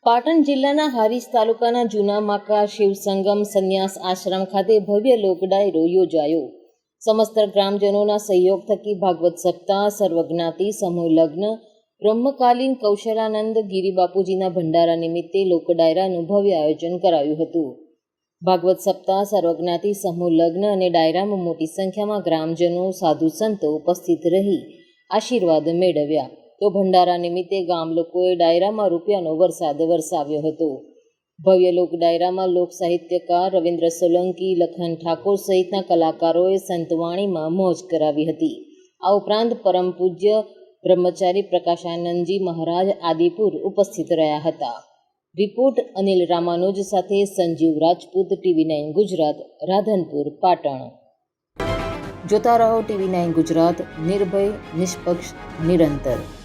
પાટણ જિલ્લાના હારીજ તાલુકાના જૂના માકા શિવસંગમ સંન્યાસ આશ્રમ ખાતે ભવ્ય લોક ડાયરો યોજાયો. સમસ્ત ગ્રામજનોના સહયોગ થકી ભાગવત સપ્તાહ, સર્વજ્ઞાતિ સમૂહ લગ્ન, બ્રહ્મકાલીન કૌશલાનંદ ગિરી બાપુજીના ભંડારા નિમિત્તે લોક ડાયરાનું ભવ્ય આયોજન કરાયું હતું. ભાગવત સપ્તાહ, સર્વજ્ઞાતિ સમૂહ લગ્ન અને ડાયરામાં મોટી સંખ્યામાં ગ્રામજનો, સાધુ સંતો ઉપસ્થિત રહી આશીર્વાદ મેળવ્યા. તો ભંડારા નિમિત્તે ગામ લોકોએ ડાયરામાં રૂપિયાનો વરસાદ વરસાવ્યો હતો. ભવ્ય લોક ડાયરામાં લોક સાહિત્યકાર રવિન્દ્ર સોલંકી, લખન ઠાકોર સહિતના કલાકારોએ સંતવાણીમાં મોજ કરાવી હતી. આ ઉપરાંત પરમ પૂજ્ય બ્રહ્મચારી પ્રકાશાનંદજી મહારાજ આદિપુર ઉપસ્થિત રહ્યા હતા. રિપોર્ટ અનિલ રામાનુજ સાથે સંજીવ રાજપૂત, TV9 ગુજરાત, રાધનપુર, પાટણ. જોતા રહો TV9 ગુજરાત, નિર્ભય, નિષ્પક્ષ, નિરંતર.